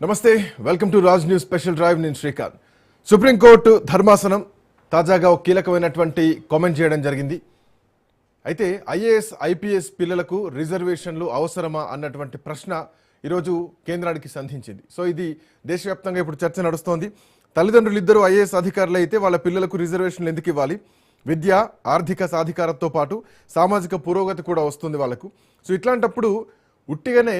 నమస్తే, welcome to Raj news special drive. నేను Srikanth. Supreme court ధర్మాసనం తాజాగా ఒక కీలకమైనటువంటి కామెంట్ చేయడం జరిగింది. అయితే ఐఏఎస్ ఐపీఎస్ పిల్లలకు రిజర్వేషన్లు అవసరమా అన్నటువంటి ప్రశ్న ఈరోజు కేంద్రానికి సంధించింది. సో ఇది దేశవ్యాప్తంగా ఇప్పుడు చర్చ నడుస్తోంది. తల్లిదండ్రులు ఇద్దరు ఐఏఎస్ అధికారులు అయితే వాళ్ళ పిల్లలకు రిజర్వేషన్లు ఎందుకు ఇవ్వాలి? విద్య, ఆర్థిక సాధికారతతో పాటు సామాజిక పురోగతి కూడా వస్తుంది వాళ్ళకు. సో ఇట్లాంటప్పుడు ఉట్టిగానే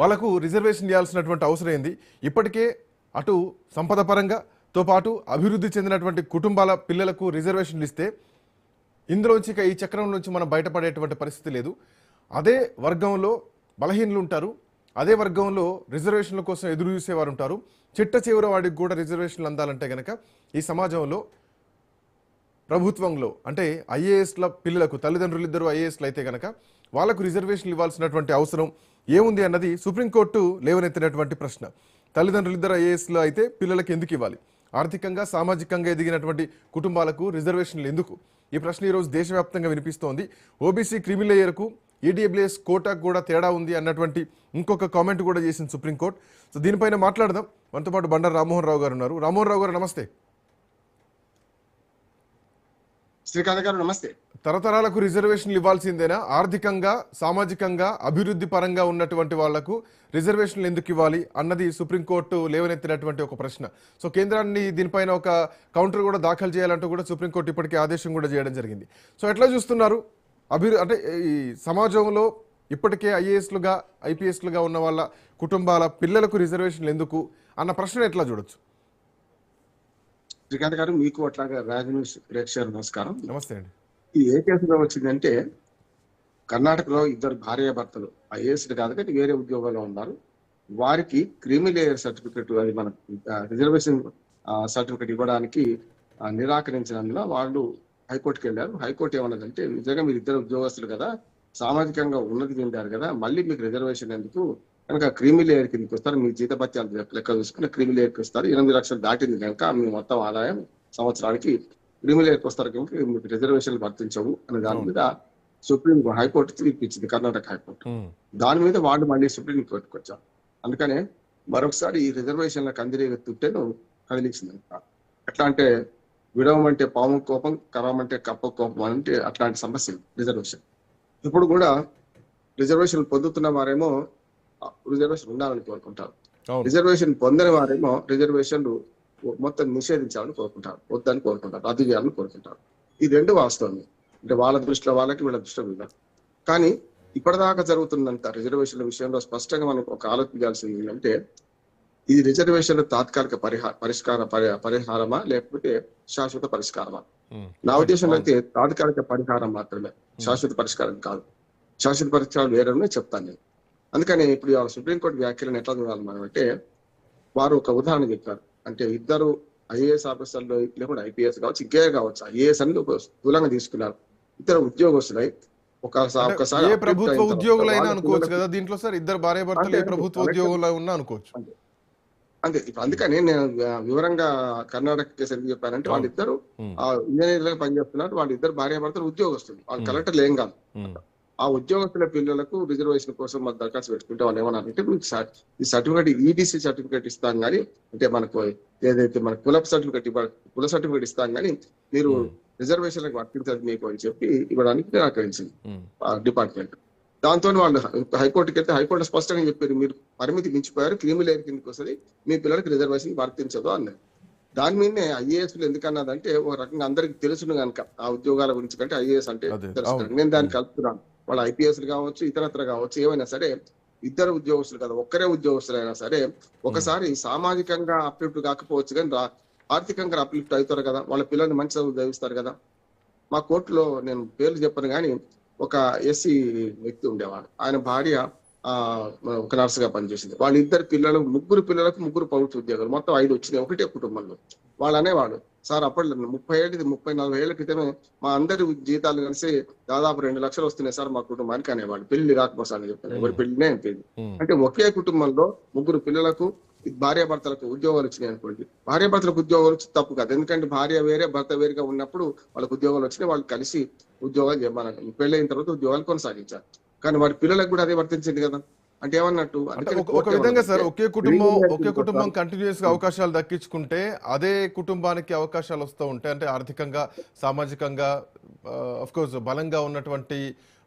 వాళ్ళకు రిజర్వేషన్ ఇవ్వాల్సినటువంటి అవసరం ఏంది? ఇప్పటికే అటు సంపద పరంగాతో పాటు అభివృద్ధి చెందినటువంటి కుటుంబాల పిల్లలకు రిజర్వేషన్లు ఇస్తే ఇందులోంచి ఈ చక్రం నుంచి మనం బయటపడేటువంటి పరిస్థితి లేదు. అదే వర్గంలో బలహీనులు ఉంటారు, అదే వర్గంలో రిజర్వేషన్ల కోసం ఎదురు చూసేవారు ఉంటారు. చిట్ట చివరి వాడికి కూడా రిజర్వేషన్లు అందాలంటే కనుక ఈ సమాజంలో ప్రభుత్వంలో అంటే ఐఏఎస్ల పిల్లలకు తల్లిదండ్రులు ఇద్దరు ఐఏఎస్లు అయితే కనుక వాళ్ళకు రిజర్వేషన్లు ఇవ్వాల్సినటువంటి అవసరం ఏముంది అన్నది సుప్రీంకోర్టు లేవనెత్తినటువంటి ప్రశ్న. తల్లిదండ్రులు ఇద్దరు ఐఏఎస్లు అయితే పిల్లలకు ఎందుకు ఇవ్వాలి? ఆర్థికంగా సామాజికంగా ఎదిగినటువంటి కుటుంబాలకు రిజర్వేషన్లు ఎందుకు? ఈ ప్రశ్న ఈరోజు దేశవ్యాప్తంగా వినిపిస్తోంది. ఓబీసీ క్రిమిలేయర్కు ఈడబ్ల్యూఎస్ కోటాకు కూడా తేడా ఉంది అన్నటువంటి ఇంకొక కామెంట్ కూడా చేసింది సుప్రీంకోర్టు. సో దీనిపైన మాట్లాడదాం. మనతో పాటు బండారు రామ్మోహన్ రావు గారు ఉన్నారు. రామ్మోహన్ రావు గారు నమస్తే. శ్రీకాంత్ గారు నమస్తే. తరతరాలకు రిజర్వేషన్లు ఇవ్వాల్సిందేనా? ఆర్థికంగా సామాజికంగా అభివృద్ధి పరంగా ఉన్నటువంటి వాళ్లకు రిజర్వేషన్లు ఎందుకు ఇవ్వాలి అన్నది సుప్రీంకోర్టు లేవనెత్తినటువంటి ఒక ప్రశ్న. సో కేంద్రాన్ని దీనిపైన ఒక కౌంటర్ కూడా దాఖలు చేయాలంటూ కూడా సుప్రీంకోర్టు ఇప్పటికే ఆదేశం కూడా చేయడం జరిగింది. సో ఎట్లా చూస్తున్నారు? అంటే ఈ సమాజంలో ఇప్పటికే ఐఏఎస్లుగా ఐపీఎస్లుగా ఉన్న వాళ్ళ కుటుంబాల పిల్లలకు రిజర్వేషన్లు ఎందుకు అన్న ప్రశ్న ఎట్లా చూడొచ్చు? శ్రీకాంత్ గారు, మీకు అట్లాగా రాజ్ న్యూస్ ప్రేక్షకులు నమస్కారం. నమస్తే అండి. ఇది ఏ కేసులో వచ్చిందంటే, కర్ణాటకలో ఇద్దరు భార్యాభర్తలు ఐఏఎస్లు కాదు కానీ వేరే ఉద్యోగాల్లో ఉన్నారు. వారికి క్రిమిలేయర్ సర్టిఫికెట్, అది మన రిజర్వేషన్ సర్టిఫికెట్ ఇవ్వడానికి నిరాకరించినందున వాళ్ళు హైకోర్టుకి వెళ్ళారు. హైకోర్టు ఏమన్నదంటే, నిజంగా మీరు ఇద్దరు ఉద్యోగస్తులు కదా, సామాజికంగా ఉన్నతి చెందారు కదా, మళ్ళీ మీకు రిజర్వేషన్ ఎందుకు? కనుక క్రిమిలేయర్ కిందకి వస్తారు, మీ జీతభత్యాలు లెక్క చూసుకుని క్రిమిలేయర్కి వస్తారు. 8 లక్షలు దాటింది కనుక మీ మొత్తం ఆదాయం సంవత్సరానికి క్రిమిలేయర్కి వస్తారు కనుక మీకు రిజర్వేషన్లు వర్తించవు అనే దాని మీద సుప్రీం హైకోర్టు తీర్పిచ్చింది, కర్ణాటక హైకోర్టు. దాని మీద వాళ్ళు మళ్ళీ సుప్రీం కోర్టుకు వచ్చారు. అందుకనే మరొకసారి ఈ రిజర్వేషన్ల కందిరీగ తుట్టెను కదిలించింది. ఎట్లా అంటే, విడవమంటే పాము కోపం, కరవమంటే కప్ప కోపం అంటే అట్లాంటి సమస్య రిజర్వేషన్. ఇప్పుడు కూడా రిజర్వేషన్ పొందుతున్న వారేమో రిజర్వేషన్ ఉండాలని కోరుకుంటారు, రిజర్వేషన్ పొందని వారేమో రిజర్వేషన్లు మొత్తం నిషేధించాలని కోరుకుంటారు, వద్దని కోరుకుంటారు, రద్దు చేయాలని కోరుకుంటారు. ఈ రెండు వాస్తవం. అంటే వాళ్ళ దృష్టిలో వాళ్ళకి, వీళ్ళ దృష్టిలో వీళ్ళ. కానీ ఇప్పటిదాకా జరుగుతున్నంత రిజర్వేషన్ల విషయంలో స్పష్టంగా మనం ఒక ఆలోచించాల్సింది ఏంటంటే, ఇది రిజర్వేషన్ల తాత్కాలిక పరిహారమా లేకపోతే శాశ్వత పరిష్కారమా? నా ఉద్దేశంలో అయితే తాత్కాలిక పరిహారం మాత్రమే, శాశ్వత పరిష్కారం కాదు. శాశ్వత పరిష్కారం వేరే చెప్తాను నేను. అందుకని ఇప్పుడు సుప్రీంకోర్టు వ్యాఖ్యలను ఎట్లా చూడాలి మనం అంటే, వారు ఒక ఉదాహరణ చెప్పారు. అంటే ఇద్దరు ఐఏఎస్ ఆఫీసర్లు లేకుండా ఐపీఎస్ కావచ్చు, ఇంకే కావచ్చు, ఐఏఎస్ అని ఒక స్థూలంగా తీసుకున్నారు. ఇద్దరు ఉద్యోగస్తులై ఒకసారి ప్రభుత్వ ఉద్యోగులైనా అనుకోవచ్చు కదా దీంట్లో సార్, ఇద్దరు భార్య భర్తలు ప్రభుత్వ ఉద్యోగులు ఉన్నా అనుకోవచ్చు. అంతే. ఇప్పుడు అందుకని నేను వివరంగా కర్ణాటక కేసు ఎందుకు చెప్పానంటే, వాళ్ళిద్దరు ఇంజనీర్లుగా పనిచేస్తున్నారు, వాళ్ళిద్దరు భార్యాభర్తలు ఉద్యోగస్తులు, వాళ్ళు కలెక్టర్లు ఏం కాదు. ఆ ఉద్యోగస్తుల పిల్లలకు రిజర్వేషన్ కోసం మన దరఖాస్తు పెట్టుకుంటే వాళ్ళు ఏమన్నారంటే, ఈ సర్టిఫికేట్ ఈబీసీ సర్టిఫికేట్ ఇస్తాం కానీ, అంటే మనకు ఏదైతే మన కుల సర్టిఫికేట్ ఇస్తాం కానీ మీరు రిజర్వేషన్లకు వర్తించదు మీకు అని చెప్పి ఇవ్వడానికి నిరాకరించింది డిపార్ట్మెంట్. దాంతో వాళ్ళు హైకోర్టుకి వెళ్తే హైకోర్టు స్పష్టంగా చెప్పారు, మీరు పరిమితి మించిపోయారు, క్రిమిలేయర్ కిందకి వస్తుంది, మీ పిల్లలకి రిజర్వేషన్ వర్తించదు అన్నారు. దాని మీదనే ఐఏఎస్లు ఎందుకన్నదంటే, ఒక రకంగా అందరికి తెలుసును కనుక ఆ ఉద్యోగాల గురించి కంటే ఐఏఎస్ అంటే తెలుసు. నేను దాన్ని కలుపుతున్నాను. వాళ్ళు ఐపీఎస్లు కావచ్చు, ఇతరత్ర కావచ్చు, ఏమైనా సరే ఇద్దరు ఉద్యోగస్తులు కదా, ఒక్కరే ఉద్యోగస్తులైనా సరే ఒకసారి సామాజికంగా అప్లిఫ్ట్ కాకపోవచ్చు కానీ ఆర్థికంగా అప్లిఫ్ట్ అవుతారు కదా, వాళ్ళ పిల్లల్ని మంచి చదువు చదివిస్తారు కదా. మా కోర్టులో నేను పేర్లు చెప్పను కానీ ఒక ఎస్సీ వ్యక్తి ఉండేవాడు, ఆయన భార్య ఒక నర్సుగా పనిచేసింది. వాళ్ళిద్దరు పిల్లలు, ముగ్గురు పిల్లలకు ముగ్గురు ప్రభుత్వ ఉద్యోగాలు, మొత్తం 5 వచ్చినాయి ఒకటే కుటుంబంలో. వాళ్ళు అనేవాడు, సార్ అప్పట్లో 30-40 ఏళ్ల క్రితమే మా అందరి జీతాలు కలిసి దాదాపు 2 లక్షలు వస్తున్నాయి సార్ మా కుటుంబానికి అనేవాడు. పెళ్లి రాకపోసాని చెప్పారు, ఎవరి పెళ్లినే అయిపోయింది. అంటే ఒకే కుటుంబంలో ముగ్గురు పిల్లలకు భార్యాభర్తలకు ఉద్యోగాలు వచ్చినాయి అనుకోండి. భార్యాభర్తలకు ఉద్యోగాలు వచ్చి తప్పు కాదు, ఎందుకంటే భార్య వేరే భర్త వేరుగా ఉన్నప్పుడు వాళ్ళకి ఉద్యోగాలు వచ్చినాయి, వాళ్ళు కలిసి ఉద్యోగాలు మన పెళ్ళైన తర్వాత ఉద్యోగాలు కొనసాగించారు. కానీ వారి పిల్లలకు కూడా అదే వర్తించింది కదా. అంటే ఏమన్నట్టు అంటే అందుకని ఒక కోర్టు విధంగా సార్ ఏమన్నదంటే ఒకే క్రిమిలేయర్ కుటుంబం కోసం కంటిన్యూస్ గా అవకాశాలు దక్కించుకుంటే అదే కుటుంబానికి అవకాశాలు వస్తూ ఉంటాయి. అంటే ఆర్థికంగా, సామాజికంగా ఆఫ్ కోర్స్ బలంగా ఉన్నటువంటి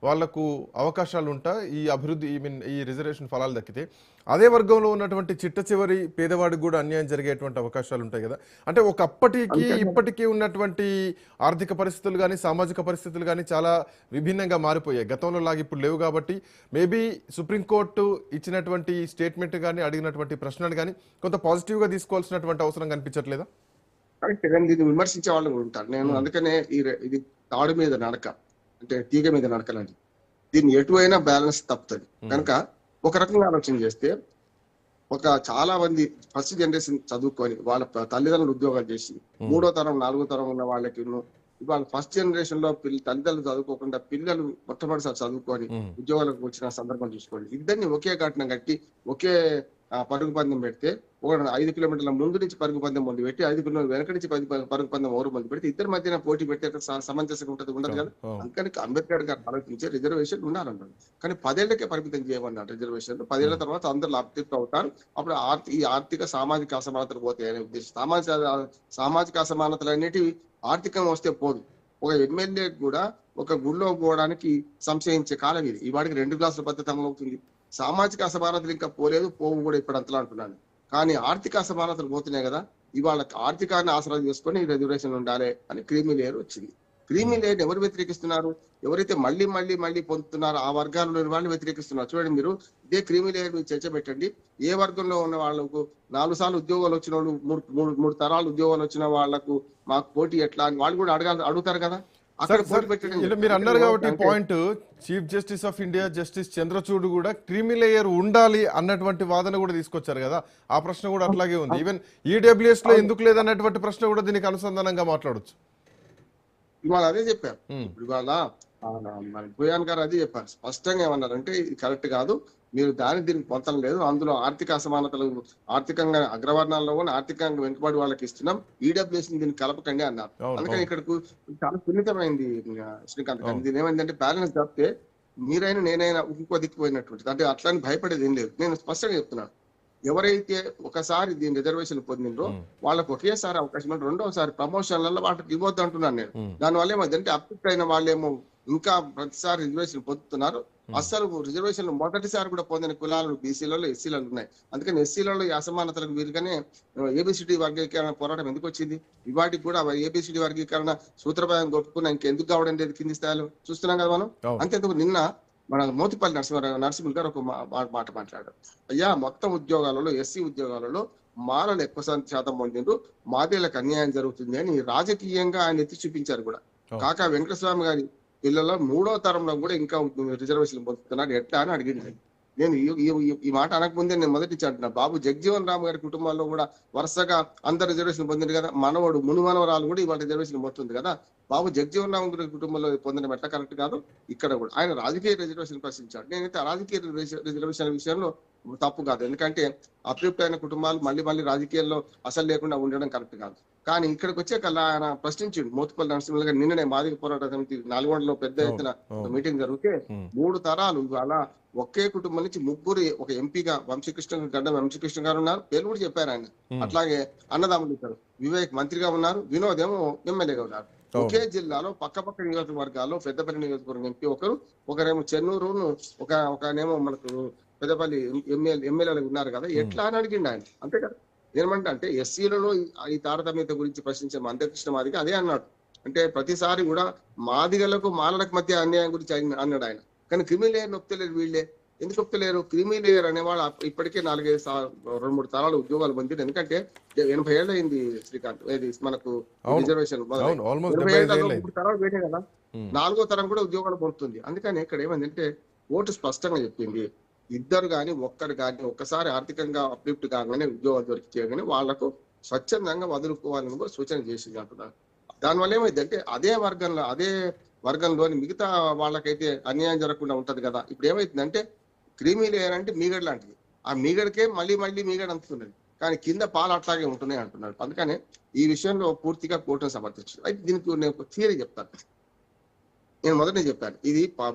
వాళ్లకు అవకాశాలు ఉంటాయి. ఈ అభివృద్ధి ఈ రిజర్వేషన్ ఫలాలు దక్కితే అదే వర్గంలో ఉన్నటువంటి చిట్ట చివరి పేదవాడికి కూడా అన్యాయం జరిగేటువంటి అవకాశాలు ఉంటాయి కదా. అంటే ఒకప్పటికి అంతే కదా. ఇప్పటికీ ఉన్నటువంటి ఆర్థిక పరిస్థితులు కానీ, సామాజిక పరిస్థితులు కానీ చాలా విభిన్నంగా మారిపోయాయి. గతంలో లాగా ఇప్పుడు లేవు కాబట్టి మేబీ సుప్రీంకోర్టు ఇచ్చినటువంటి స్టేట్మెంట్ కానీ, అడిగినటువంటి ప్రశ్నలు కానీ కొంత పాజిటివ్గా తీసుకోవాల్సినటువంటి అవసరం కనిపించట్లేదా? కరెక్ట్, కానీ దీన్ని విమర్శించే వాళ్ళు కూడా ఉంటారు. నేను అందుకనే ఇది తాడు మీద నడక, అంటే తీగ మీద నడక లాంటిది. దీన్ని ఎటువైనా బ్యాలెన్స్ తప్పుతుంది. కనుక ఒక రకంగా ఆలోచన చేస్తే చాలా మంది ఫస్ట్ జనరేషన్ చదువుకొని వాళ్ళ తల్లిదండ్రులు ఉద్యోగాలు చేసి 3వ తరం 4వ తరం ఉన్న వాళ్ళకి ఇవాళ ఫస్ట్ జనరేషన్ లో తల్లిదండ్రులు చదువుకోకుండా పిల్లలు మొట్టమొదటిసారి చదువుకొని ఉద్యోగాలకు వచ్చిన సందర్భం చూసుకోండి. ఇద్దరిని ఒకే ఘటన కట్టి ఒకే పరుగు పందెం పెడితే, ఒక 5 కిలోమీటర్ల ముందు నుంచి పరుగు పందెం మొదలు పెట్టి 5 కిలోమీటర్ల వెనక నుంచి పరుగు పందెం ఓరు మొదలు పెడితే ఇద్దరి మధ్యన పోటీ పెట్టే సమంజసంగా ఉండదు కదా. అందుకని అంబేద్కర్ గారు ఆలోచించే రిజర్వేషన్ ఉండాలన్నాడు. కానీ 10 ఏళ్లకే పరిమితం చేయమన్నాడు రిజర్వేషన్. 10 ఏళ్ల తర్వాత అందరూ అభివృద్ధి అవుతారు. అప్పుడు ఈ ఆర్థిక సామాజిక అసమానతలు పోతాయనే ఉద్దేశం. సామాజిక అసమానతలు అనేటివి ఆర్థికంగా వస్తే పోదు. ఒక ఎమ్మెల్యే కూడా ఒక గుళ్ళో పోవడానికి సంశయించే కాలం ఇది. ఈ వాడికి 2 గ్లాసుల పద్ధతి అమలవుతుంది. సామాజిక అసమానతలు ఇంకా పోవు కూడా ఇప్పుడు అంతలా అంటున్నాను. కానీ ఆర్థిక అసమానతలు పోతున్నాయి కదా. ఇవాళ ఆర్థికాన్ని ఆసరా చేసుకొని రిజర్వేషన్ ఉండాలి అని క్రీమీ లేయర్ వచ్చింది. క్రీమీ లేయర్ ఎవరు వ్యతిరేకిస్తున్నారు? ఎవరైతే మళ్ళీ పొందుతున్నారో ఆ వర్గాల్లోని వాళ్ళు వ్యతిరేకిస్తున్నారు. చూడండి, మీరు ఇదే క్రీమీ లేయర్ మీద చర్చ పెట్టండి. ఏ వర్గంలో ఉన్న వాళ్ళకు 4 సార్లు ఉద్యోగాలు వచ్చిన వాళ్ళు, మూడు తరాలు ఉద్యోగాలు వచ్చిన వాళ్లకు మాకు పోటీ ఎట్లా అని వాళ్ళు కూడా అడుగుతారు కదా. మీరు అన్నారు కాబట్టి point, chief justice of India justice Chandrachud కూడా క్రీమీ లేయర్ ఉండాలి అన్నటువంటి వాదన కూడా తీసుకొచ్చారు కదా. ఆ ప్రశ్న కూడా అట్లాగే ఉంది. ఈవెన్ ఈడబ్ల్యూఎస్ లో ఎందుకు లేదన్నటువంటి ప్రశ్న కూడా దీనికి అనుసంధానంగా మాట్లాడొచ్చు. ఇవాళ అదే చెప్పారు. ఇప్పుడు ఇవాళ భూయాన్ గారు అదే చెప్పారు. స్పష్టంగా ఏమన్నారంటే ఇది కరెక్ట్ కాదు, మీరు దీనికి పొందడం లేదు. అందులో ఆర్థిక అసమానతలు, ఆర్థికంగా అగ్రవర్ణాల్లో కూడా ఆర్థికంగా వెనుకబడి వాళ్ళకి ఇస్తున్నాం, ఈడబ్ల్యూఎస్ దీన్ని కలపకండి అన్నారు. అందుకని ఇక్కడకు చాలా సున్నితమైంది శ్రీకాంత్ గారు. దీని ఏమైందంటే బ్యాలెన్స్ తప్పితే మీరైనా నేనైనా ఇంకో దిక్కుపోయినటువంటిది. అంటే అట్లని భయపడేది ఏం లేదు. నేను స్పష్టంగా చెప్తున్నాను, ఎవరైతే ఒకసారి దీని రిజర్వేషన్ పొందిందో వాళ్ళకి ఒకేసారి అవకాశం, రెండోసారి ప్రమోషన్లలో వాటికి ఇవ్వద్దు అంటున్నాను నేను. దానివల్ల ఏమంటే అప్డేట్ అయిన వాళ్ళేమో ఇంకా ప్రతిసారి రిజర్వేషన్ పొందుతున్నారు. అసలు రిజర్వేషన్ మొదటిసారి కూడా పొందిన కులాలు బీసీలలో, ఎస్సీలలో ఉన్నాయి. అందుకని ఎస్సీలలో ఈ అసమానతలకు వీలుగానే ఏబిసిడి వర్గీకరణ పోరాటం ఎందుకు వచ్చింది? ఇవాటికి కూడా ఏబిసిడి వర్గీకరణ సూత్రప్రాయం కొట్టుకున్నా ఇంకెందుకు కావడం లేదు కింది స్థాయిలో చూస్తున్నాం కదా మనం. అంతేందుకు నిన్న మన మోతిపల్లి నరసింహులు గారు ఒక మాట మాట్లాడారు. అయ్యా, మొత్తం ఉద్యోగాలలో ఎస్సీ ఉద్యోగాలలో మాలలు ఎక్కువ శాతం పొందిండ్రు, మాదేలకు అన్యాయం జరుగుతుంది అని రాజకీయంగా ఆయన ఎత్తి చూపించారు కూడా. కాకా వెంకటస్వామి గారి పిల్లల 3వ తరంలో కూడా ఇంకా రిజర్వేషన్ పొందుతున్నారు, ఎట్లా అని అడిగింది. నేను ఈ మాట అనకముందే నేను మొదటి అంటున్నా, బాబు జగజీవన్ రామ్ గారి కుటుంబాల్లో కూడా వరుసగా అందరు రిజర్వేషన్ పొందింది కదా. మనవడు మునుమనవరాలు కూడా ఇవాళ రిజర్వేషన్ పొందుతుంది కదా. బాబు జగజీవన్ రామ్ గారి కుటుంబంలో పొందడం ఎట్లా కరెక్ట్ కాదు. ఇక్కడ కూడా ఆయన రాజకీయ రిజర్వేషన్ ప్రశ్నించాడు. నేనైతే రాజకీయ రిజర్వేషన్ విషయంలో తప్పు కాదు. ఎందుకంటే అతృప్తైన కుటుంబాలు మళ్ళీ రాజకీయాల్లో అసలు లేకుండా ఉండడం కరెక్ట్ కాదు. కానీ ఇక్కడికి వచ్చే కల్లా ఆయన ప్రశ్నించిండు. మోతిపల్లి నరసింహ గారు నిన్ననే మాదిగ పోరాట సమితి నల్గొండలో పెద్ద ఎత్తున మీటింగ్ జరిగితే 3 తరాలు అలా ఒకే కుటుంబం నుంచి ముగ్గురు, ఒక ఎంపీగా గడ్డం వంశీకృష్ణ గారు ఉన్నారు, పేరు కూడా చెప్పారు ఆయన. అట్లాగే అన్నదమ్ములు ఇద్దరు, వివేక్ మంత్రిగా ఉన్నారు, వినోద్ ఏమో ఎమ్మెల్యేగా ఉన్నారు. ఒకే జిల్లాలో పక్క నియోజకవర్గాల్లో పెద్దపల్లి నియోజకవర్గం ఎంపీ ఒకరేమో చెన్నూరు, ఒకనేమో మనకు పెద్దపల్లి ఎమ్మెల్యేలు ఉన్నారు కదా. ఎట్లా అని అడిగిండు ఆయన. అంతే కదా. ఏమంటే అంటే ఎస్సీలలో ఈ తారతమ్యత గురించి ప్రశ్నించే మందకృష్ణ మాదిగ అదే అన్నాడు. అంటే ప్రతిసారి కూడా మాదిగలకు మాలలకు మధ్య అన్యాయం గురించి అన్నాడు ఆయన. కానీ క్రిమి లేయర్ నొప్పలేరు వీళ్ళే. ఎందుకు ఒప్పులేరు? క్రిమి లేయర్ అనేవాళ్ళు ఇప్పటికే 2-3 తరాలు ఉద్యోగాలు పొందింది. ఎందుకంటే 80 ఏళ్ళు అయింది శ్రీకాంత్, మనకు రిజర్వేషన్ 3 తరాలు వేరే కదా. 4వ తరం కూడా ఉద్యోగాలు పొందుతుంది. అందుకని ఇక్కడ ఏమైందంటే ఓటు స్పష్టంగా చెప్పింది, ఇద్దరు కానీ ఒక్కరు కానీ ఒక్కసారి ఆర్థికంగా అప్లిఫ్ట్ కాగానే ఉద్యోగాలు దొరికి చేయగానే వాళ్లకు స్వచ్ఛందంగా వదులుకోవాలని కూడా సూచన చేసింది అంటున్నారు. దానివల్ల ఏమైందంటే అదే వర్గంలోని మిగతా వాళ్ళకైతే అన్యాయం జరగకుండా ఉంటది కదా. ఇప్పుడు ఏమైతుందంటే క్రీమీ లేయర్ అంటే మీగడ లాంటిది, ఆ మీగడకే మళ్ళీ మీగడ అందుతున్నది, కానీ కింద పాలు అట్లాగే ఉంటున్నాయి అంటున్నారు. అందుకనే ఈ విషయంలో పూర్తిగా కోర్టును సమర్థించు. అయితే దీనికి నేను ఒక థియరీ చెప్తాను. నేను మొదటి చెప్పాను, ఇది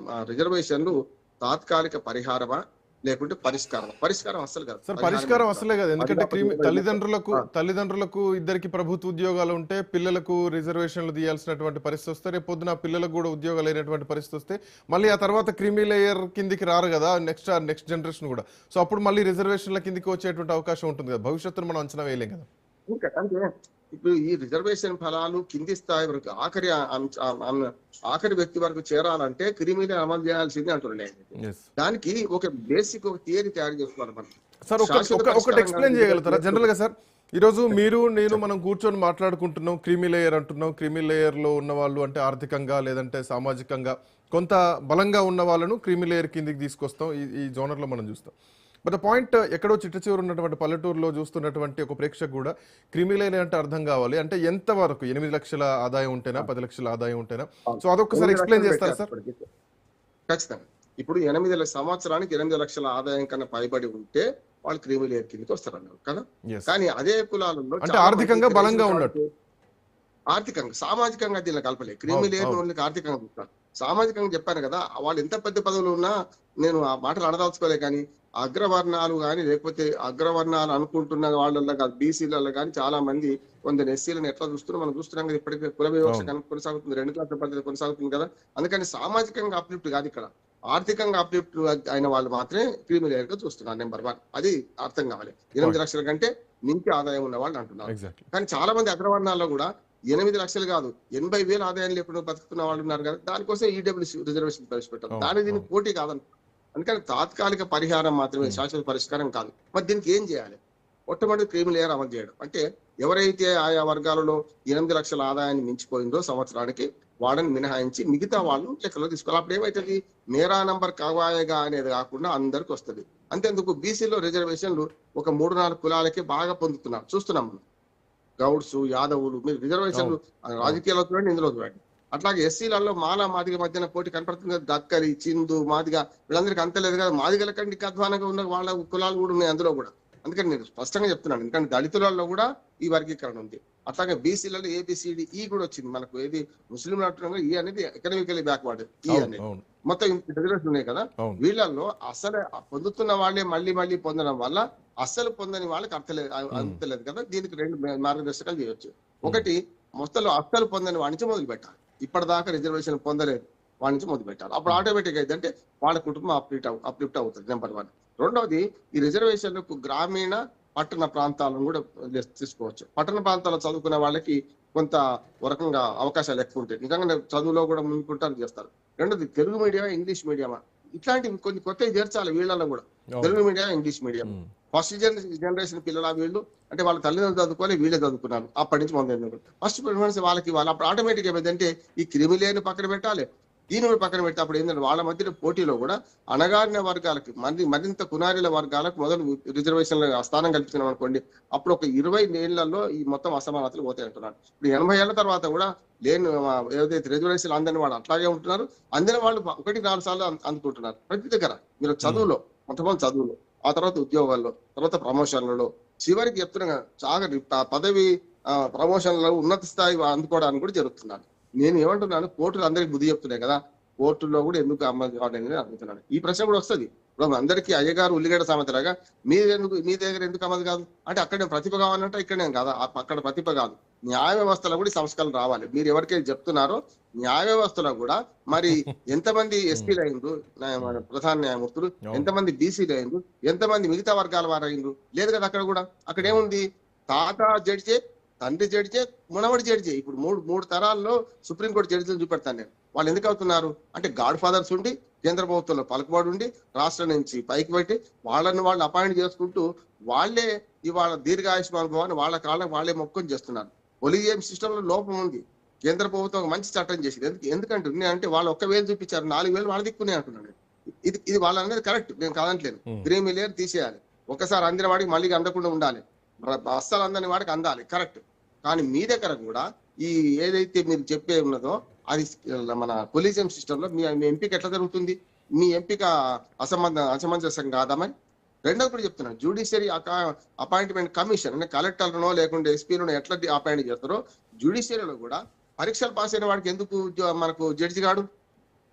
రిజర్వేషన్లు తాత్కాలిక పరిహారమా లేకుంటే పరిష్కారం అస్సలు కాదు. సార్ పరిష్కారం అసలే కదా, ఎందుకంటే ఆ, తల్లిదండ్రులకు ఇద్దరికి ప్రభుత్వ ఉద్యోగాలు ఉంటే పిల్లలకు రిజర్వేషన్లు తీయాల్సినటువంటి పరిస్థితి వస్తే, రేపు పొద్దున పిల్లలకు కూడా ఉద్యోగాలు అయినటువంటి పరిస్థితి వస్తే మళ్ళీ ఆ తర్వాత క్రీమీ లేయర్ కిందికి రారు కదా నెక్స్ట్ జనరేషన్ కూడా. సో అప్పుడు మళ్ళీ రిజర్వేషన్ల కిందికి వచ్చేటువంటి అవకాశం ఉంటుంది కదా, భవిష్యత్తును మనం అంచనా వేయలేం కదా. ఇంకా అంటే ఇప్పుడు ఈ రిజర్వేషన్ ఫలాలు కింది స్థాయి వరకు ఆఖరి వ్యక్తి వరకు చేరాలంటే క్రిమినల్ అమలు చేయాల్సింది అంటున్నాయి. Yes. దానికి ఒక బేసిక్ ఒక థియరీ తయారు చేసుకోవాలి మనం. సార్ ఒకటి ఎక్స్ప్లెయిన్ చేయగలుగుతారా జనరల్ గా సార్? ఈరోజు మీరు నేను మనం కూర్చొని మాట్లాడుకుంటున్నాం, క్రీమీ లేయర్ అంటున్నాం. క్రీమీ లేయర్ లో ఉన్న వాళ్ళు అంటే ఆర్థికంగా లేదంటే సామాజికంగా కొంత బలంగా ఉన్న వాళ్ళను క్రీమీ లేయర్ కిందికి తీసుకొస్తాం, ఈ జోనర్ లో మనం చూస్తాం. బట్ పాయింట్ ఎక్కడో చిట్ట చివరి ఉన్నటువంటి పల్లెటూరులో చూస్తున్నటువంటి ఒక ప్రేక్షకు కూడా క్రీమీ లేయర్ అంటే అర్థం కావాలి అంటే ఎంత వరకు 8 లక్షల ఆదాయం ఉంటేనా 10 లక్షల ఆదాయం ఉంటేనా? సో అదొకసారి ఎక్స్ప్లెయిన్ చేస్తారా సార్? ఖచ్చితంగా. ఇప్పుడు 8 సంవత్సరానికి 8 లక్షల ఆదాయం కన్నా పైబడి ఉంటే వాళ్ళు క్రీమీ లేయర్ కిందకి వస్తారన్నారు కదా. Yes. కానీ అదే కులాలలో అంటే ఆర్థికంగా బలంగా ఉన్నట్టు, ఆర్థికంగా సామాజికంగా దీనిలో కలపలేదు. క్రీమీ లేయర్ ఓన్లీ ఆర్థికంగా చూస్తారు. సామాజికంగా చెప్పాను కదా, వాళ్ళు ఎంత పెద్ద పదవులు ఉన్నా నేను ఆ మాటలు అనదలుచుకోలే. కానీ అగ్రవర్ణాలు కానీ లేకపోతే అగ్రవర్ణాలు అనుకుంటున్న వాళ్ళల్లో కాదు, బీసీలలో కానీ చాలా మంది కొందరు ఎస్సీలను ఎట్లా చూస్తున్నాం మనం చూస్తున్నాం కదా. ఇప్పటికీ కుల వివక్ష కొనసాగుతుంది, 2 క్లాసుల పద్ధతి కొనసాగుతుంది కదా. అందుకని సామాజికంగా అప్లిఫ్ట్ కాదు, ఇక్కడ ఆర్థికంగా అప్లిఫ్ట్ అయిన వాళ్ళు మాత్రమే క్రీమీ లేయర్ గా చూస్తున్నారు. నెంబర్ 1 అది అర్థం కావాలి. 8 లక్షల కంటే మించి ఆదాయం ఉన్న వాళ్ళు అంటున్నారు. కానీ చాలా మంది అగ్రవర్ణాల్లో కూడా 8 లక్షలు కాదు 80,000 ఆదాయం లేకుండా బతుకుతున్న వాళ్ళు ఉన్నారు కదా. దానికోసం ఈడబ్ల్యూసీ రిజర్వేషన్ ప్రవేశపెట్టారు. దాని దీనికి పోటీ కాదని. అందుకని తాత్కాలిక పరిహారం మాత్రమే, శాశ్వత పరిష్కారం కాదు. మరి దీనికి ఏం చేయాలి? మొట్టమొదటి క్రీమీ లేయర్ అమలు చేయడం. అంటే ఎవరైతే ఆయా వర్గాలలో 8 లక్షల ఆదాయాన్ని మించిపోయిందో సంవత్సరానికి వాళ్ళని మినహాయించి మిగతా వాళ్ళు లెక్కలో తీసుకోవాలి. అప్పుడు ఏమైతుంది, మేరా నంబర్ కావాయగా అనేది కాకుండా అందరికి వస్తుంది. అంతేందుకు బీసీలో రిజర్వేషన్లు ఒక 3-4 కులాలకి బాగా పొందుతున్నారు, చూస్తున్నాం మనం. గౌడ్స్, యాదవులు, మీరు రిజర్వేషన్లు రాజకీయాల్లో చూడండి, ఇందులో చూడండి. అట్లాగే ఎస్సీలలో మాల మాదిగ మధ్యన పోటీ కనపడుతుంది కదా. దక్కరి, చిందు, మాదిగ వీళ్ళందరికీ అంతలేదు కదా. మాదిగల కంటే అధ్వానంగా ఉన్న వాళ్ళ కులాలు కూడా ఉన్నాయి అందులో కూడా. అందుకని నేను స్పష్టంగా చెప్తున్నాను, ఎందుకంటే దళితులలో కూడా ఈ వర్గీకరణ ఉంది. అట్లాగే బీసీలలో ABCD E కూడా వచ్చింది మనకు. ఏది ముస్లింలు అంటున్నాం, ఈ అనేది ఎకనామికలీ బ్యాక్వర్డ్, ఈ అనేది మొత్తం రిజర్వేషన్ ఉన్నాయి కదా. వీళ్ళల్లో అసలు పొందుతున్న వాళ్ళే మళ్ళీ మళ్ళీ పొందడం వల్ల అస్సలు పొందని వాళ్ళకి అంతలేదు కదా. దీనికి 2 మార్గదర్శకాలు చేయొచ్చు. ఒకటి, మొత్తంలో అస్సలు పొందని వాడి నుంచి మొదలు పెట్టాలి. ఇప్పటిదాకా రిజర్వేషన్ పొందలేదు వాడి నుంచి మొదలు పెట్టాలి. అప్పుడు ఆటోమేటిక్ అయితే వాళ్ళ కుటుంబం అప్లిఫ్ట్ అవుతుంది. నెంబర్ 1. రెండవది, ఈ రిజర్వేషన్లకు గ్రామీణ పట్టణ ప్రాంతాలను కూడా తీసుకోవచ్చు. పట్టణ ప్రాంతాల్లో చదువుకునే వాళ్ళకి కొంత రకంగా అవకాశాలు ఎక్కువ ఉంటాయి. నిజంగా చదువులో కూడా ముందుకుంటారు చేస్తారు. రెండోది, తెలుగు మీడియమా ఇంగ్లీష్ మీడియమా, ఇట్లాంటివి కొన్ని కొత్తవి చేర్చాలి వీళ్ళలో కూడా. Telugu medium, English medium. First generation పిల్లల వీళ్ళు అంటే వాళ్ళ తల్లిదండ్రులు చదువుకోవాలి, వీళ్ళే చదువుకున్నారు. అప్పటి నుంచి మొదలు ఫస్ట్ ప్రిఫరెన్స్ వాళ్ళకి ఇవ్వాలి. అప్పుడు ఆటోమేటిక్ ఏమైందంటే ఈ క్రిమి లేని పక్కన పెట్టాలి, దీని కూడా పక్కన పెడితే అప్పుడు ఏంటంటే వాళ్ళ మధ్య పోటీలో కూడా అణగారిన వర్గాలకి మరింత కునారిల వర్గాలకు మొదలు రిజర్వేషన్ల స్థానం కల్పించినాం అనుకోండి, అప్పుడు ఒక 20 ఏళ్లలో ఈ మొత్తం అసమానతలు పోతాయి అంటున్నారు. ఇప్పుడు 80 ఏళ్ల తర్వాత కూడా లేని ఏదైతే రిజర్వేషన్లు అందని వాళ్ళు అట్లాగే ఉంటున్నారు. అందిన వాళ్ళు 1-4 సార్లు అందుకుంటున్నారు. ప్రతి దగ్గర మీరు చదువులో, మొట్టమొదటి చదువులో, ఆ తర్వాత ఉద్యోగాల్లో, తర్వాత ప్రమోషన్లలో, చివరికి చెప్తున్నా చాలా పదవి ప్రమోషన్లలో ఉన్నత స్థాయి అందుకోవడానికి కూడా జరుగుతున్నారు. నేను ఏమంటున్నాను, కోర్టులు అందరికి బుద్ధి చెప్తున్నాయి కదా, కోర్టుల్లో కూడా ఎందుకు అమలు కావాలని అడుగుతున్నాను. ఈ ప్రశ్న కూడా వస్తుంది. ఇప్పుడు అందరికీ అయ్యగారు ఉల్లిగడ్డ సామెతలాగా మీ దగ్గర ఎందుకు అమలు కాదు అంటే, అక్కడ ప్రతిభ కావాలంటే ఇక్కడే కాదా, అక్కడ ప్రతిభ కాదు. న్యాయ వ్యవస్థలో కూడా సంస్కరణ రావాలి. మీరు ఎవరికైతే చెప్తున్నారో న్యాయ వ్యవస్థలో కూడా మరి ఎంతమంది ఎస్పీలు అయిండ్రు, ప్రధాన న్యాయమూర్తులు, ఎంతమంది బీసీలు అయిండ్రు, ఎంతమంది మిగతా వర్గాల వారు అయిండ్రు, లేదు కదా. అక్కడ కూడా అక్కడ ఏముంది, తాత జడ్జే, తండ్రి జడ్జే, మునవడి జడ్జే. ఇప్పుడు మూడు తరాల్లో సుప్రీంకోర్టు జడ్జిలను చూపెడతాను నేను. వాళ్ళు ఎందుకు అవుతున్నారు అంటే, గాడ్ ఫాదర్స్ ఉండి కేంద్ర ప్రభుత్వంలో పలుకుబడి ఉండి రాష్ట్రం నుంచి పైకి పెట్టి వాళ్ళని వాళ్ళు అపాయింట్ చేసుకుంటూ వాళ్ళే ఇవాళ దీర్ఘాయుష్మాన్ భవన్ వాళ్ళ కాళ్ళకి వాళ్ళే మొక్కుని చేస్తున్నారు. కొలీజియం సిస్టమ్ లో లోపం ఉంది. కేంద్ర ప్రభుత్వం మంచి చట్టం చేసింది. ఎందుకంటే అంటే వాళ్ళు 1,000 చూపించారు, 4,000 వాళ్ళ దిక్కునే అంటున్నాను. ఇది వాళ్ళ అనేది కరెక్ట్, నేను కాదంటలేను. క్రీమీ లేయర్ తీసేయాలి. ఒకసారి అందిన వాడికి మళ్ళీ అందకుండా ఉండాలి, అస్సలు అందని వాడికి అందాలి, కరెక్ట్. కానీ మీ దగ్గర కూడా ఈ ఏదైతే మీరు చెప్పే ఉన్నదో అది మన కొలీజియం సిస్టమ్ లో మీ ఎంపిక ఎట్లా జరుగుతుంది? మీ ఎంపిక అసమంజసం కాదా? మరి రెండోది కూడా చెప్తున్నాను, జ్యుడిషియరీ అపాయింట్మెంట్ కమిషన్ అంటే కలెక్టర్నో లేకుంటే ఎస్పీలను ఎట్లా అపాయింట్ చేస్తారో, జ్యుడిషియరీలో కూడా పరీక్షలు పాస్ అయిన వాడికి ఎందుకు మనకు జడ్జి గాడు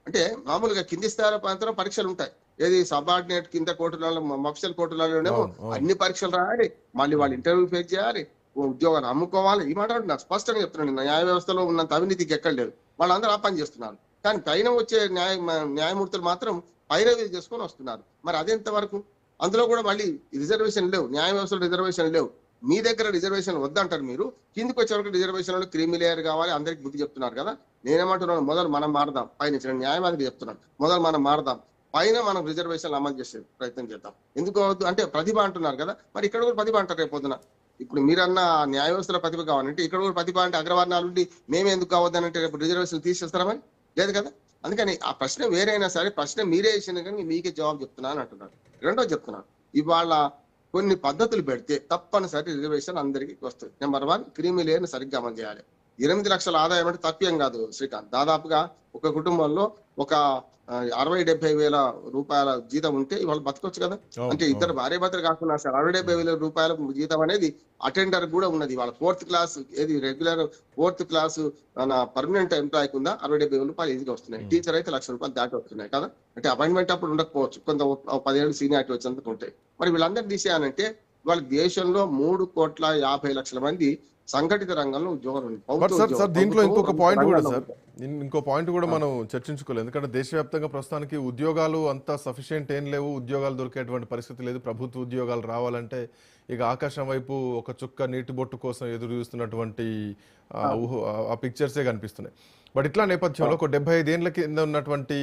అంటే, మామూలుగా కింది స్థాయిలో పరీక్షలు ఉంటాయి. ఏది సబార్డినేట్ కింద కోర్టులలో మఫ్సల్ కోర్టులలోనేమో అవును. అన్ని పరీక్షలు రాయాలి, మళ్ళీ వాళ్ళు ఇంటర్వ్యూ ఫేస్ చేయాలి, ఉద్యోగాలు అమ్ముకోవాలి. ఈ మాట నాకు స్పష్టంగా చెప్తున్నాను. న్యాయ వ్యవస్థలో ఉన్నంత అవినీతికి ఎక్కడ లేదు. వాళ్ళందరూ ఆ పని చేస్తున్నారు. కానీ పైన వచ్చే న్యాయమూర్తులు మాత్రం పైరవీ చేసుకొని వస్తున్నారు. మరి అదెంత వరకు? అందులో కూడా మళ్ళీ రిజర్వేషన్ లేవు, న్యాయ వ్యవస్థలో రిజర్వేషన్ లేవు. మీ దగ్గర రిజర్వేషన్ వద్దంటారు మీరు, కిందికి వచ్చే వరకు రిజర్వేషన్లు క్రీమీ లేయర్ కావాలి, అందరికి బుద్ధి చెప్తున్నారు కదా. నేనేమంటున్నాను, మొదలు మనం మారదాం. పైన న్యాయవాదికి చెప్తున్నాను, మొదలు మనం మారదాం, పైన మనం రిజర్వేషన్లు అమలు చేసే ప్రయత్నం చేద్దాం. ఎందుకు అవద్దు అంటే ప్రతిభ అంటున్నారు కదా, మరి ఇక్కడ కూడా ప్రతిభ అంటారు రేపు పొద్దున. ఇప్పుడు మీరన్న న్యాయ వ్యవస్థలో ప్రతిభ కావాలంటే ఇక్కడ కూడా ప్రతిభ అంటే అగ్రవర్ణాలు ఉండి మేమే ఎందుకు కావద్దని అంటే రేపు రిజర్వేషన్ తీసేస్తారా? మరి లేదు కదా. అందుకని ఆ ప్రశ్న వేరైనా సరే ప్రశ్న మీరే వేసిన కానీ మీకే జవాబు చెప్తున్నా అని అంటున్నారు. రెండోది చెప్తున్నాను, ఇవాళ కొన్ని పద్ధతులు పెడితే తప్పనిసరి రిజర్వేషన్ అందరికీ వస్తుంది. నెంబర్ 1, క్రీమీ లేయర్ని సరిగ్గా అమలు చేయాలి. 8 లక్షల ఆదాయం అంటే తప్పేం కాదు శ్రీకాంత్. దాదాపుగా ఒక కుటుంబంలో ఒక 60-70 వేల రూపాయల జీతం ఉంటే ఇవాళ బతకొచ్చు కదా. అంటే ఇద్దరు భార్య భర్తలు కాకుండా అసలు 60-70 వేల రూపాయల జీతం అనేది అటెండర్ కూడా ఉన్నది. వాళ్ళ 4th క్లాస్ ఏది రెగ్యులర్ 4th క్లాస్ పర్మనెంట్ ఎంప్లాయీకి ఉందా 60-70 వేల రూపాయలు ఈజీగా వస్తున్నాయి. టీచర్ అయితే 1,00,000 రూపాయలు దాటి వస్తున్నాయి కదా. అంటే అపాయింట్మెంట్ అప్పుడు ఉండకపోవచ్చు, కొంత 10 ఏళ్ళు సీనియారిటీ వచ్చేందుకు ఉంటాయి. మరి వీళ్ళందరూ తీసేయాలంటే వాళ్ళ దేశంలో 3,50,00,000 మంది సంఘటిత రంగంలో ఉద్యోగాలు ఉన్నాయి. సార్ దీంట్లో ఇంకొక పాయింట్ కూడా సార్, ఇంకో పాయింట్ కూడా మనం చర్చించుకోలేదు. ఎందుకంటే దేశవ్యాప్తంగా ప్రస్తుతానికి ఉద్యోగాలు అంత సఫిషియెంట్ ఏం లేవు, ఉద్యోగాలు దొరికేటువంటి పరిస్థితి లేదు. ప్రభుత్వ ఉద్యోగాలు రావాలంటే ఇక ఆకాశం వైపు ఒక చుక్క నీటి బొట్టు కోసం ఎదురు చూస్తున్నటువంటి ఆ పిక్చర్సే కనిపిస్తున్నాయి. బట్ ఇట్లా నేపథ్యంలో ఒక 75 ఏళ్ల కింద ఉన్నటువంటి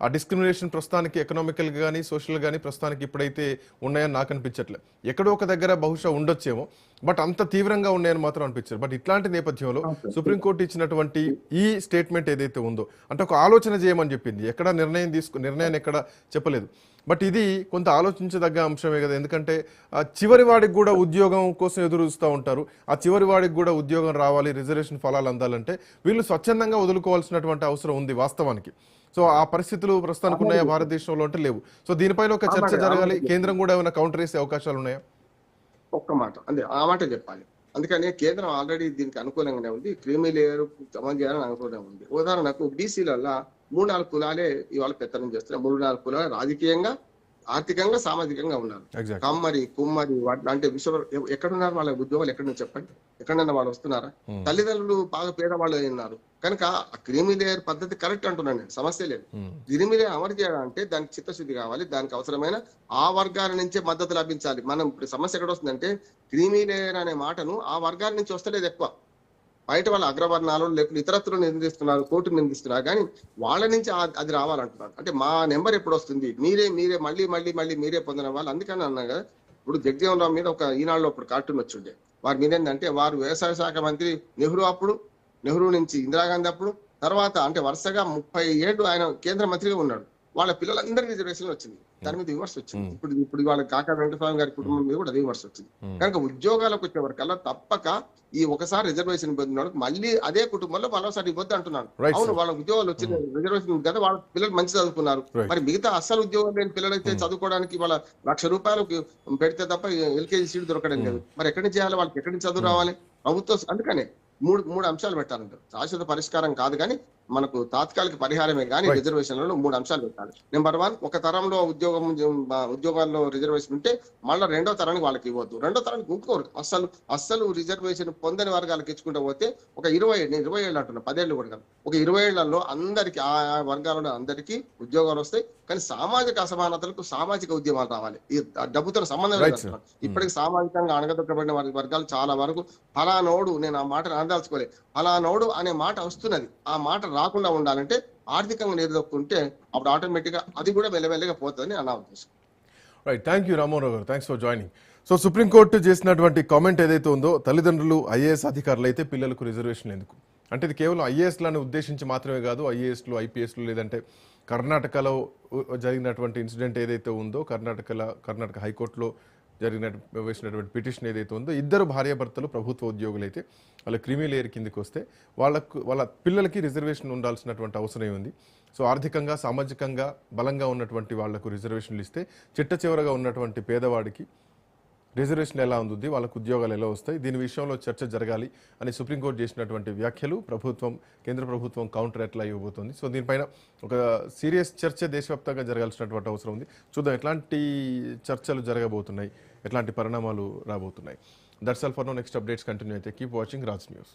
ఆ డిస్క్రిమినేషన్ ప్రస్తుతానికి ఎకనామికల్ కానీ సోషల్ కానీ ప్రస్తుతానికి ఇప్పుడైతే ఉన్నాయని నాకు అనిపించట్లేదు. ఎక్కడో ఒక దగ్గర బహుశా ఉండొచ్చేమో, బట్ అంత తీవ్రంగా ఉన్నాయని మాత్రం అనిపించారు. బట్ ఇట్లాంటి నేపథ్యంలో సుప్రీంకోర్టు ఇచ్చినటువంటి ఈ స్టేట్మెంట్ ఏదైతే ఉందో అంటే ఒక ఆలోచన చేయమని చెప్పింది, ఎక్కడ నిర్ణయాన్ని ఎక్కడ చెప్పలేదు. బట్ ఇది కొంత ఆలోచించదగ్గ అంశమే కదా. ఎందుకంటే చివరి వాడికి కూడా ఉద్యోగం కోసం ఎదురు చూస్తూ ఉంటారు. ఆ చివరి వాడికి కూడా ఉద్యోగం రావాలి, రిజర్వేషన్ ఫలాలు అందాలంటే వీళ్ళు స్వచ్ఛందంగా వదులుకోవాల్సినటువంటి అవసరం ఉంది వాస్తవానికి. సో ఆ పరిస్థితులు ప్రస్తుతానికి ఉన్నాయా భారతదేశంలో అంటే లేవు. సో దీనిపైన ఒక చర్చ జరగాలి. కేంద్రం కూడా ఏమైనా కౌంటర్ వేసే అవకాశాలు ఉన్నాయా? ఒక్క మాట అంటే ఆ మాట చెప్పాలి. అందుకని కేంద్రం ఆల్రెడీ దీనికి అనుకూలంగానే ఉంది, క్రీమీ లేయర్ అమలు చేయాలని అనుకూలంగా ఉంది. ఉదాహరణకు బీసీలలో 3-4 కులాలే ఇవాళ పెత్తనం చేస్తున్నాయి. 3-4 కులాలు రాజకీయంగా, ఆర్థికంగా, సామాజికంగా ఉన్నారు. కమ్మరి, కుమ్మరి అంటే ఎక్కడున్నారు వాళ్ళ ఉద్యోగాలు? ఎక్కడ నుంచి చెప్పండి, ఎక్కడైనా వాళ్ళు వస్తున్నారా? తల్లిదండ్రులు బాగా పేదవాళ్ళు ఉన్నారు కనుక క్రీమీ లేయర్ పద్ధతి కరెక్ట్ అంటున్నాను నేను, సమస్య లేదు. క్రీమీ లేయర్ అమలు చేయాలంటే దానికి చిత్తశుద్ధి కావాలి, దానికి అవసరమైన ఆ వర్గాల నుంచే మద్దతు లభించాలి. మనం ఇప్పుడు సమస్య ఎక్కడ వస్తుందంటే క్రీమీ లేయర్ అనే మాటను ఆ వర్గాల నుంచి వస్తలేదు ఎక్కువ. బయట వాళ్ళ అగ్రవర్ణాలు లేకపోతే ఇతరత్తులు నిందిస్తున్నారు, కోర్టు నిందిస్తున్నారు, కానీ వాళ్ళ నుంచి అది రావాలంటున్నారు. అంటే మా నెంబర్ ఎప్పుడు వస్తుంది, మీరే మళ్ళీ మీరే పొందిన వాళ్ళు. అందుకని అన్నా కదా, ఇప్పుడు జగజీవన్ రామ్ మీద ఒక ఈనాడులో ఇప్పుడు కార్టూన్ వచ్చిండే. వారి మీద ఏంటంటే వారు వ్యవసాయ శాఖ మంత్రి నెహ్రూ నుంచి ఇందిరాగాంధీ అప్పుడు, తర్వాత అంటే వరుసగా 30 ఏళ్ళు ఆయన కేంద్ర మంత్రిగా ఉన్నాడు. వాళ్ళ పిల్లలందరికీ రిజర్వేషన్ వచ్చింది, దాని మీద విమర్శ వచ్చింది. ఇప్పుడు వాళ్ళ కాకా వెంకటస్వామి గారి కుటుంబం మీద కూడా అదే విమర్శ వచ్చింది. కనుక ఉద్యోగాలకు వచ్చే వరకల్లా తప్పక ఈ ఒకసారి రిజర్వేషన్ పొందిన మళ్ళీ అదే కుటుంబంలో మరోసారి ఇవ్వద్దు అంటున్నాను. అవును, వాళ్ళ ఉద్యోగాలు వచ్చిన రిజర్వేషన్ కదా, వాళ్ళ పిల్లలు మంచి చదువుకున్నారు. మరి మిగతా అస్సలు ఉద్యోగం లేని పిల్లలైతే చదువుకోవడానికి వాళ్ళ ₹1,00,000 పెడితే తప్ప ఎల్కేజీ సీట్ దొరకడం లేదు. మరి ఎక్కడి నుంచి చేయాలి, వాళ్ళకి ఎక్కడి నుంచి చదువు రావాలి? ప్రభుత్వం అందుకనే మూడు అంశాలు పెట్టాలంటారు. శాశ్వత పరిష్కారం కాదు కానీ మనకు తాత్కాలిక పరిహారమే కానీ రిజర్వేషన్లలో 3 అంశాలు పెట్టాలి. నెంబర్ 1, ఒక తరంలో ఉద్యోగాల్లో రిజర్వేషన్ ఉంటే మళ్ళీ 2వ తరానికి వాళ్ళకి ఇవ్వద్దు. 2వ తరానికి ఇంకోరు అస్సలు రిజర్వేషన్ పొందని వర్గాలకు ఇచ్చుకుంటూ పోతే ఒక 20 ఏళ్ళు అంటున్నా, 10 ఏళ్ళు కూడా కాదు, ఒక 20 ఏళ్లలో అందరికి ఆ వర్గాలలో అందరికీ ఉద్యోగాలు వస్తాయి. కానీ సామాజిక అసమానతలకు సామాజిక ఉద్యమాలు రావాలి. ఈ డబ్బుతో సంబంధం లేదు. ఇప్పటికి సామాజికంగా అణగదొక్కబడిన వర్గాలు చాలా వరకు ఫలానోడు, నేను ఆ మాట అనదాల్చుకోలేదు, ఫలానోడు అనే మాట వస్తున్నది. ఆ మాట రాకుండా ఉండాలంటే ఆర్థికంగా నిలదొక్కుంటే అప్పుడు ఆటోమేటిక్ గా అది కూడా మెల్లమెల్లగా పోతుందని నా ఉద్దేశం. రైట్, థ్యాంక్ యూ రామారావు గారు, thanks for joining. So supreme court చేసినటువంటి కామెంట్ ఏదైతే ఉందో, తల్లిదండ్రులు ఐఏఎస్ అధికారులు అయితే పిల్లలకు రిజర్వేషన్ ఎందుకు అంటే ఇది కేవలం ఐఏఎస్లను ఉద్దేశించి మాత్రమే కాదు, ఐఏఎస్లు, ఐపీఎస్లు, లేదంటే కర్ణాటకలో జరిగినటువంటి ఇన్సిడెంట్ ఏదైతే ఉందో, కర్ణాటక హైకోర్టులో వేసినటువంటి పిటిషన్ ఏదైతే ఉందో, ఇద్దరు భార్యాభర్తలు ప్రభుత్వ ఉద్యోగులు అయితే వాళ్ళ క్రీమీ లేయర్ కిందకి వస్తే వాళ్ళ పిల్లలకి రిజర్వేషన్ ఉండాల్సినటువంటి అవసరం ఉంది. సో ఆర్థికంగా, సామాజికంగా బలంగా ఉన్నటువంటి వాళ్లకు రిజర్వేషన్లు ఇస్తే చిట్ట చివరగా ఉన్నటువంటి పేదవాడికి రిజర్వేషన్ ఎలా ఉంది, వాళ్ళకు ఉద్యోగాలు ఎలా వస్తాయి, దీని విషయంలో చర్చ జరగాలి అని సుప్రీంకోర్టు చేసినటువంటి వ్యాఖ్యలు కేంద్ర ప్రభుత్వం కౌంటర్ ఎట్లా ఇవ్వబోతోంది. సో దీనిపైన ఒక సీరియస్ చర్చ దేశవ్యాప్తంగా జరగాల్సినటువంటి అవసరం ఉంది. చూద్దాం ఎట్లాంటి చర్చలు జరగబోతున్నాయి, ఎట్లాంటి పరిణామాలు రాబోతున్నాయి. That's all for now. Next updates continue అయితే కీప్ వాచింగ్ రాజ్ న్యూస్.